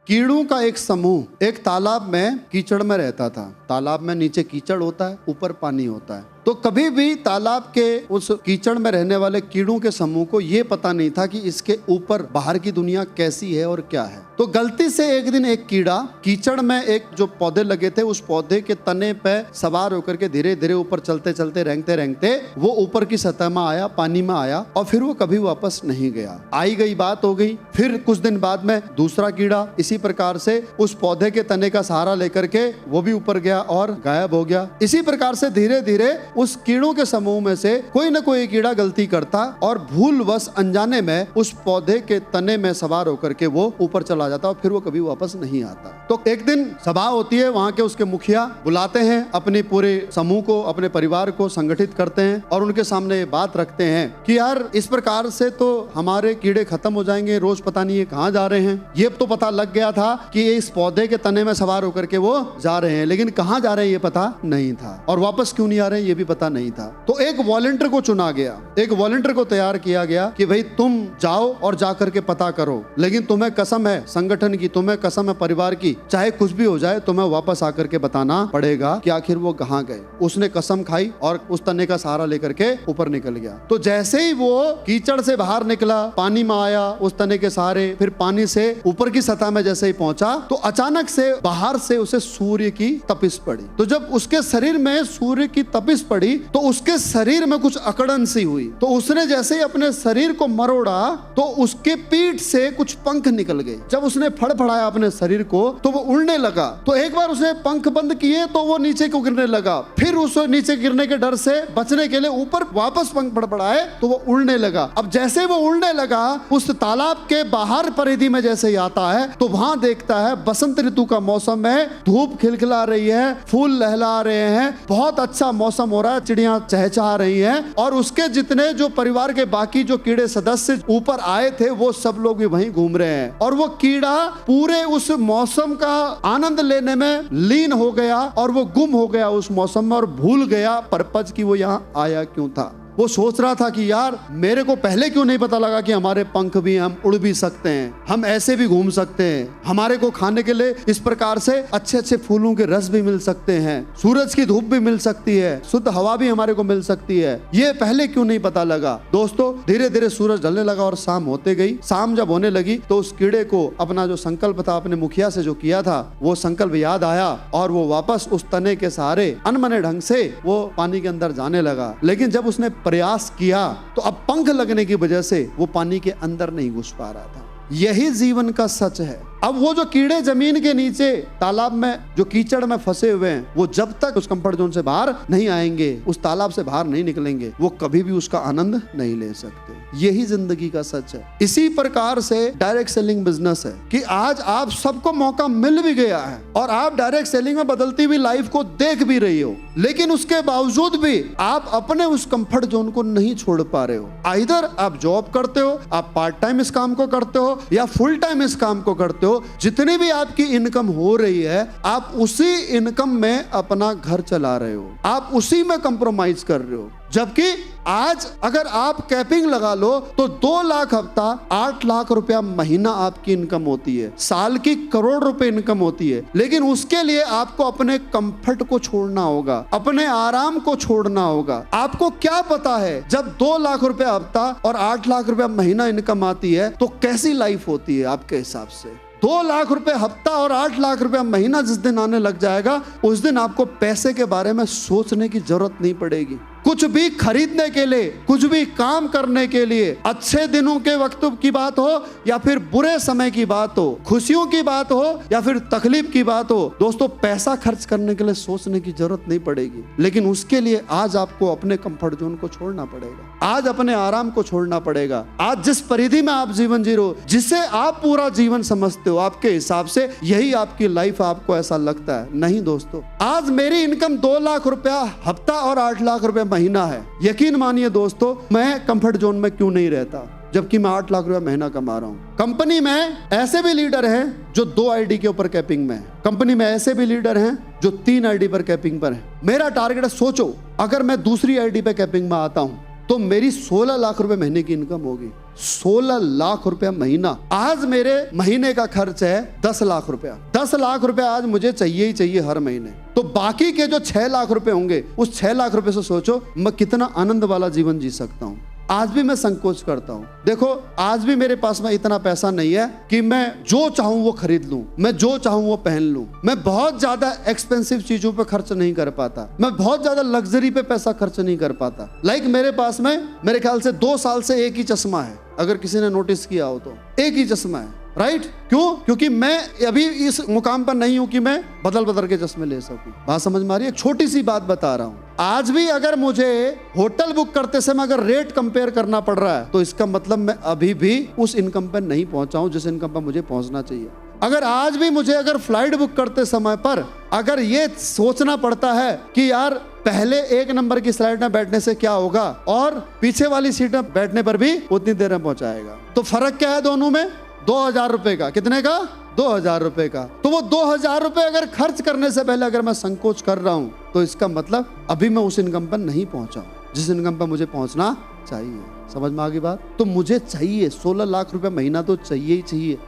कीड़ों का एक समूह एक तालाब में कीचड़ में रहता था। तालाब में नीचे कीचड़ होता है, ऊपर पानी होता है। तो कभी भी तालाब के उस कीचड़ में रहने वाले कीड़ों के समूह को ये पता नहीं था कि इसके ऊपर बाहर की दुनिया कैसी है और क्या है। तो गलती से एक दिन एक कीड़ा कीचड़ में एक जो पौधे लगे थे उस पौधे के तने पे सवार होकर के धीरे धीरे ऊपर चलते चलते रेंगते रेंगते वो ऊपर की सतह में आया, पानी में आया और फिर वो कभी वापस नहीं गया। आई गई बात हो गई। फिर कुछ दिन बाद में दूसरा कीड़ा इसी प्रकार से उस पौधे के तने का सहारा लेकर के वो भी ऊपर गया और गायब हो गया। इसी प्रकार से धीरे धीरे उस कीड़ों के समूह में से कोई न कोई कीड़ा गलती करता और भूलवश अनजाने में उस पौधे के तने में सवार होकर के वो ऊपर चला जाता और फिर वो कभी वापस नहीं आता। तो एक दिन सभा होती है, वहां के उसके मुखिया बुलाते हैं अपने पूरे समूह को, अपने परिवार को संगठित करते हैं और उनके सामने ये बात रखते हैं कि यार इस प्रकार से तो हमारे कीड़े खत्म हो जाएंगे, रोज पता नहीं ये कहाँ जा रहे हैं। ये तो पता लग गया था कि इस पौधे के तने में सवार होकर के वो जा रहे हैं, लेकिन कहाँ जा रहे हैं ये पता नहीं था और वापस क्यों नहीं आ रहे हैं ये भी पता नहीं था। तो एक वॉलंटियर को चुना गया, एक वॉलंटियर को तैयार किया गया कि भाई तुम जाओ और जाकर के पता करो, लेकिन तुम्हें कसम है संगठन की, तुम्हें कसम है परिवार की, चाहे कुछ भी हो जाए तुम्हें वापस आकर के बताना पड़ेगा कि आखिर वो कहाँ गए। उसने कसम खाई और उस तने का सहारा लेकर के ऊपर निकल गया। तो जैसे ही वो कीचड़ से बाहर निकला, पानी में आया उस तने के सहारे, फिर पानी से ऊपर की सतह में जैसे ही पहुंचा तो अचानक से बाहर से उसे सूर्य की तपिश पड़ी। तो जब उसके शरीर में सूर्य की तपिश पड़ी तो उसके शरीर में कुछ अकड़न सी हुई। तो उसने जैसे ही अपने शरीर को मरोड़ा तो उसके पीठ से कुछ पंख निकल गए। जब उसने फड़फड़ाया अपने शरीर को तो वो उड़ने लगा। तो एक बार उसने पंख बंद किए तो वो नीचे को गिरने लगा। फिर उस नीचे गिरने के डर से बचने के लिए ऊपर वापस पंख फड़फड़ाए तो वो उड़ने लगा। अब जैसे वो उड़ने लगा उस तालाब के बाहर परिधि में जैसे ही आता है तो वहां देखता है बसंत ऋतु का मौसम है, धूप खिलखिला रही है, फूल लहला रहे हैं, बहुत अच्छा मौसम हो रहा है, चिड़िया चहचहा रही हैं और उसके जितने जो परिवार के बाकी जो कीड़े सदस्य ऊपर आए थे वो सब लोग भी वहीं घूम रहे हैं। और वो कीड़ा पूरे उस मौसम का आनंद लेने में लीन हो गया और वो गुम हो गया उस मौसम में और भूल गया पर्पज की वो यहाँ आया क्यों था। वो सोच रहा था कि यार मेरे को पहले क्यों नहीं पता लगा कि हमारे पंख भी, हम उड़ भी सकते हैं, हम ऐसे भी घूम सकते हैं, हमारे को खाने के लिए इस प्रकार से अच्छे अच्छे फूलों के रस भी मिल सकते हैं, सूरज की धूप भी मिल सकती है, शुद्ध हवा भी हमारे को मिल सकती है, ये पहले क्यों नहीं पता लगा। दोस्तों धीरे धीरे सूरज ढलने लगा और शाम होते गई। शाम जब होने लगी तो उस कीड़े को अपना जो संकल्प था अपने मुखिया से जो किया था वो संकल्प याद आया और वो वापस उस तने के सहारे अनमने ढंग से वो पानी के अंदर जाने लगा। लेकिन जब उसने प्रयास किया तो अब पंख लगने की वजह से वो पानी के अंदर नहीं घुस पा रहा था। यही जीवन का सच है। अब वो जो कीड़े जमीन के नीचे तालाब में जो कीचड़ में फंसे हुए हैं वो जब तक उस कंफर्ट जोन से बाहर नहीं आएंगे, उस तालाब से बाहर नहीं निकलेंगे, वो कभी भी उसका आनंद नहीं ले सकते। यही जिंदगी का सच है। इसी प्रकार से डायरेक्ट सेलिंग बिजनेस है कि आज आप सबको मौका मिल भी गया है और आप डायरेक्ट सेलिंग में बदलती हुई लाइफ को देख भी रही हो, लेकिन उसके बावजूद भी आप अपने उस कंफर्ट जोन को नहीं छोड़ पा रहे हो। आइदर आप जॉब करते हो, आप पार्ट टाइम इस काम को करते हो या फुल टाइम इस काम को करते हो, जितनी भी आपकी इनकम हो रही है आप उसी इनकम में अपना घर चला रहे हो, आप उसी में कंप्रोमाइज कर रहे हो। जबकि आज अगर आप कैपिंग लगा लो तो 2 लाख हफ्ता 8 लाख रुपया महीना आपकी इनकम होती है, साल की करोड़ रुपए इनकम होती है। लेकिन उसके लिए आपको अपने कंफर्ट को छोड़ना होगा, अपने आराम को छोड़ना होगा। आपको क्या पता है जब 2 लाख रुपया हफ्ता और 8 लाख रुपया महीना इनकम आती है तो कैसी लाइफ होती है आपके हिसाब से। 2 लाख रुपए हफ्ता और 8 लाख रुपया महीना जिस दिन आने लग जाएगा उस दिन आपको पैसे के बारे में सोचने की जरूरत नहीं पड़ेगी। कुछ भी खरीदने के लिए, कुछ भी काम करने के लिए, अच्छे दिनों के वक्त की बात हो या फिर बुरे समय की बात हो, खुशियों की बात हो या फिर तकलीफ की बात हो, दोस्तों पैसा खर्च करने के लिए सोचने की जरूरत नहीं पड़ेगी। लेकिन उसके लिए आज आपको अपने कंफर्ट जोन को छोड़ना पड़ेगा, आज अपने आराम को छोड़ना पड़ेगा। आज जिस परिधि में आप जीवन जी रहे हो, जिसे आप पूरा जीवन समझते हो, आपके हिसाब से यही आपकी लाइफ, आपको ऐसा लगता है। नहीं दोस्तों, आज मेरी इनकम 2 लाख रुपया हफ्ता और 8 लाख रुपया महीना है। यकीन मानिए दोस्तों मैं कंफर्ट जोन में क्यों नहीं रहता जबकि मैं 8 लाख रुपया महीना कमा रहा हूँ। कंपनी में ऐसे भी लीडर हैं जो 2 आईडी के ऊपर कैपिंग में है, कंपनी में ऐसे भी लीडर हैं जो 3 आईडी पर कैपिंग पर है। मेरा टारगेट है, सोचो अगर मैं दूसरी आईडी पे कैपिंग में आता हूँ तो मेरी 16 लाख रुपए महीने की इनकम होगी। 16 लाख रुपया महीना। आज मेरे महीने का खर्च है 10 लाख रुपया। 10 लाख रुपया आज मुझे चाहिए ही चाहिए हर महीने। तो बाकी के जो 6 लाख रुपए होंगे, उस 6 लाख रुपए से सोचो मैं कितना आनंद वाला जीवन जी सकता हूँ। आज भी मैं संकोच करता हूँ। देखो, आज भी मेरे पास में इतना पैसा नहीं है कि मैं जो चाहूं वो खरीद लूं, मैं जो चाहूं वो पहन लूं। मैं बहुत ज्यादा एक्सपेंसिव चीजों पे खर्च नहीं कर पाता, मैं बहुत ज्यादा लग्जरी पे पैसा खर्च नहीं कर पाता। लाइक मेरे पास में मेरे ख्याल से 2 साल से एक ही चश्मा है, अगर किसी ने नोटिस किया हो तो एक ही चश्मा है। राइट? क्यों? क्योंकि मैं अभी इस मुकाम पर नहीं हूं कि मैं बदल बदल के चश्मे ले सकूं। बात समझ में आ रही है? एक छोटी सी बात बता रहा हूं। आज भी अगर मुझे होटल बुक करते समय अगर रेट कंपेयर करना पड़ रहा है, तो इसका मतलब मैं अभी भी उस इनकम पर नहीं पहुंचा हूं जिस इनकम पर मुझे पहुंचना चाहिए। अगर आज भी मुझे अगर फ्लाइट बुक करते समय पर अगर ये सोचना पड़ता है कि यार पहले 1 नंबर की स्लाइड में बैठने से क्या होगा और पीछे वाली सीट में बैठने पर भी उतनी देर में पहुंचाएगा, तो फर्क क्या है दोनों में? 2000 रुपए का। कितने का? 2000 रुपए का। तो वो 2000 रुपए अगर खर्च करने से पहले अगर मैं संकोच कर रहा हूं, तो इसका मतलब अभी मैं उस इनकम पर नहीं पहुंचा हूं जिस इनकम पर मुझे पहुंचना चाहिए। समझ में आ गई बात? तो मुझे चाहिए 16 लाख रुपए महीना, तो चाहिए ही चाहिए।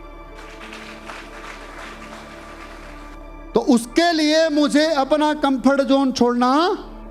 तो उसके लिए मुझे अपना कंफर्ट जोन छोड़ना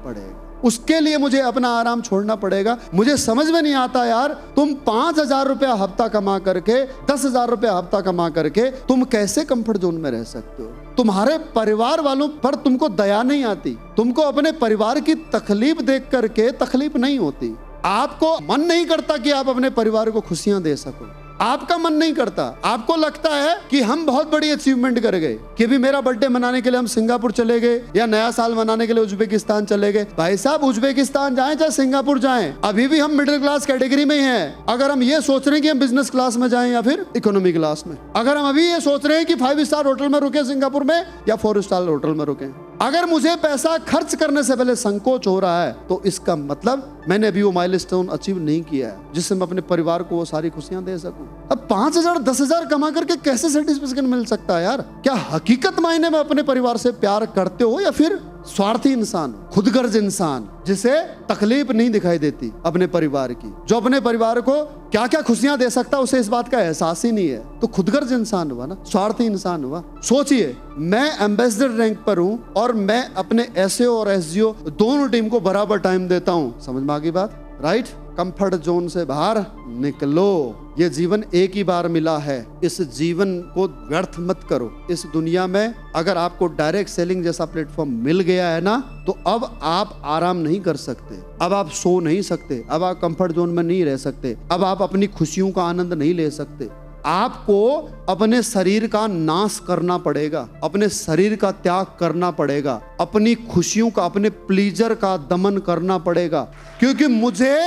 पड़ेगा, उसके लिए मुझे अपना आराम छोड़ना पड़ेगा। मुझे समझ में नहीं आता यार, तुम 5000 रुपया हफ्ता कमा करके, 10,000 रुपया हफ्ता कमा करके तुम कैसे कंफर्ट जोन में रह सकते हो? तुम्हारे परिवार वालों पर तुमको दया नहीं आती, तुमको अपने परिवार की तकलीफ देख करके तकलीफ नहीं होती। आपको मन नहीं करता कि आप अपने परिवार को खुशियां दे सको, आपका मन नहीं करता। आपको लगता है कि हम बहुत बड़ी अचीवमेंट कर गए, कि भी मेरा बर्थडे मनाने के लिए हम सिंगापुर चले गए या नया साल मनाने के लिए उज्बेकिस्तान चले गए। भाई साहब, उज्बेकिस्तान जाएं चाहे सिंगापुर जाएं, अभी भी हम मिडिल क्लास कैटेगरी में ही हैं। अगर हम ये सोच रहे हैं कि हम बिजनेस क्लास में जाएं या फिर इकोनॉमी क्लास में, अगर हम अभी ये सोच रहे हैं कि 5 स्टार होटल में रुके सिंगापुर में या 4 स्टार होटल में रुके, अगर मुझे पैसा खर्च करने से पहले संकोच हो रहा है, तो इसका मतलब मैंने अभी वो माइलस्टोन अचीव नहीं किया है जिससे मैं अपने परिवार को वो सारी खुशियां दे सकूं। अब 5000 10,000 कमा करके कैसे सेटिस्फेक्शन मिल सकता है यार? क्या हकीकत मायने में अपने परिवार से प्यार करते हो या फिर स्वार्थी इंसान, खुदगर्ज इंसान जिसे तकलीफ नहीं दिखाई देती अपने परिवार की, जो अपने परिवार को क्या क्या खुशियां दे सकता है उसे इस बात का एहसास ही नहीं है? तो खुदगर्ज इंसान हुआ ना, स्वार्थी इंसान हुआ। सोचिए, मैं एम्बेसडर रैंक पर हूं और मैं अपने एसएओ और एसजीओ दोनों टीम को बराबर टाइम देता हूं। समझ में आ गई बात? राइट? कंफर्ट जोन से बाहर निकलो। ये जीवन एक ही बार मिला है, इस जीवन को व्यर्थ मत करो। इस दुनिया में अगर आपको डायरेक्ट सेलिंग जैसा प्लेटफॉर्म मिल गया है ना, तो अब आप आराम नहीं कर सकते, अब आप सो नहीं सकते, अब आप कंफर्ट जोन में नहीं रह सकते, अब आप अपनी खुशियों का आनंद नहीं ले सकते। आपको अपने शरीर का नाश करना पड़ेगा, अपने शरीर का त्याग करना पड़ेगा, अपनी खुशियों का, अपने प्लीजर का दमन करना पड़ेगा। क्योंकि मुझे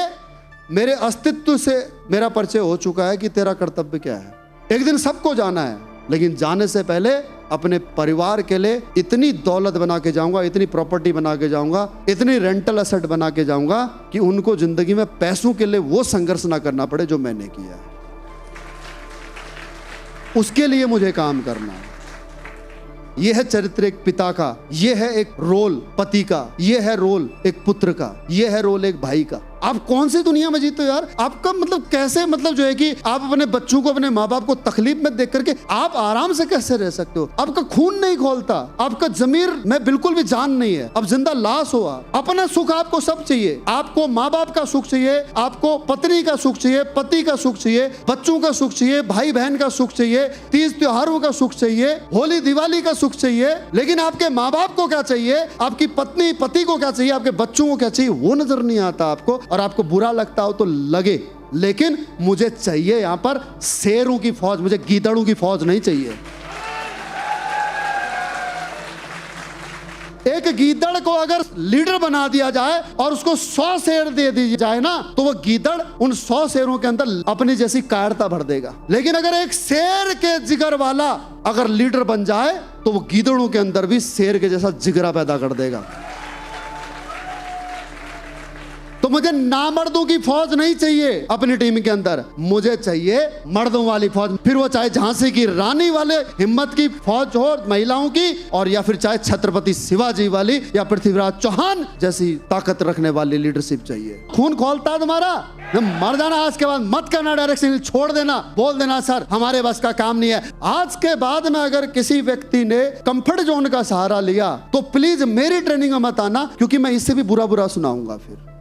मेरे अस्तित्व से मेरा परिचय हो चुका है कि तेरा कर्तव्य क्या है। एक दिन सबको जाना है, लेकिन जाने से पहले अपने परिवार के लिए इतनी दौलत बना के जाऊंगा, इतनी प्रॉपर्टी बना के जाऊंगा, इतनी रेंटल एसेट बना के जाऊंगा कि उनको जिंदगी में पैसों के लिए वो संघर्ष ना करना पड़े जो मैंने किया है। उसके लिए मुझे काम करना है। यह है चरित्र एक पिता का, यह है एक रोल पति का, यह है रोल एक पुत्र का, यह है रोल एक भाई का। आप कौन सी दुनिया में जीते हो यार? आपका मतलब कैसे, मतलब जो है कि आप अपने बच्चों को, अपने माँ बाप को तकलीफ में देख करके आप आराम से कैसे रह सकते हो? आपका खून नहीं खोलता, आपका जमीर में बिल्कुल भी जान नहीं है, अब जिंदा लाश हुआ। अपना सुख आपको सब चाहिए, आपको माँ बाप का सुख चाहिए, आपको पत्नी का सुख चाहिए, पति का सुख चाहिए, बच्चों का सुख चाहिए, भाई बहन का सुख चाहिए, तीज त्योहारों का सुख चाहिए, होली दिवाली का सुख चाहिए। लेकिन आपके माँ बाप को क्या चाहिए, आपकी पत्नी पति को क्या चाहिए, आपके बच्चों को क्या चाहिए, वो नजर नहीं आता आपको। और आपको बुरा लगता हो तो लगे, लेकिन मुझे चाहिए यहां पर शेरों की फौज, मुझे गीदड़ों की फौज नहीं चाहिए। एक गीदड़ को अगर लीडर बना दिया जाए और उसको 100 शेर दे दी जाए ना, तो वो गीदड़ उन 100 शेरों के अंदर अपनी जैसी कायरता भर देगा। लेकिन अगर एक शेर के जिगर वाला अगर लीडर बन जाए, तो वो गीदड़ों के अंदर भी शेर के जैसा जिगरा पैदा कर देगा। तो मुझे नामर्दों की फौज नहीं चाहिए अपनी टीम के अंदर, मुझे चाहिए मर्दों वाली फौज। फिर वो चाहे झांसी की रानी वाले हिम्मत की फौज हो महिलाओं की, और या फिर चाहे छत्रपति शिवाजी वाली या पृथ्वीराज चौहान जैसी ताकत रखने वाली लीडरशिप चाहिए। खून खोलता है तुम्हारा, मर जाना आज के बाद, मत करना डायरेक्शन, छोड़ देना, बोल देना सर हमारे बस का काम नहीं है। आज के बाद में अगर किसी व्यक्ति ने कंफर्ट जोन का सहारा लिया तो प्लीज मेरी ट्रेनिंग में मत आना, क्योंकि मैं इससे भी बुरा बुरा सुनाऊंगा फिर।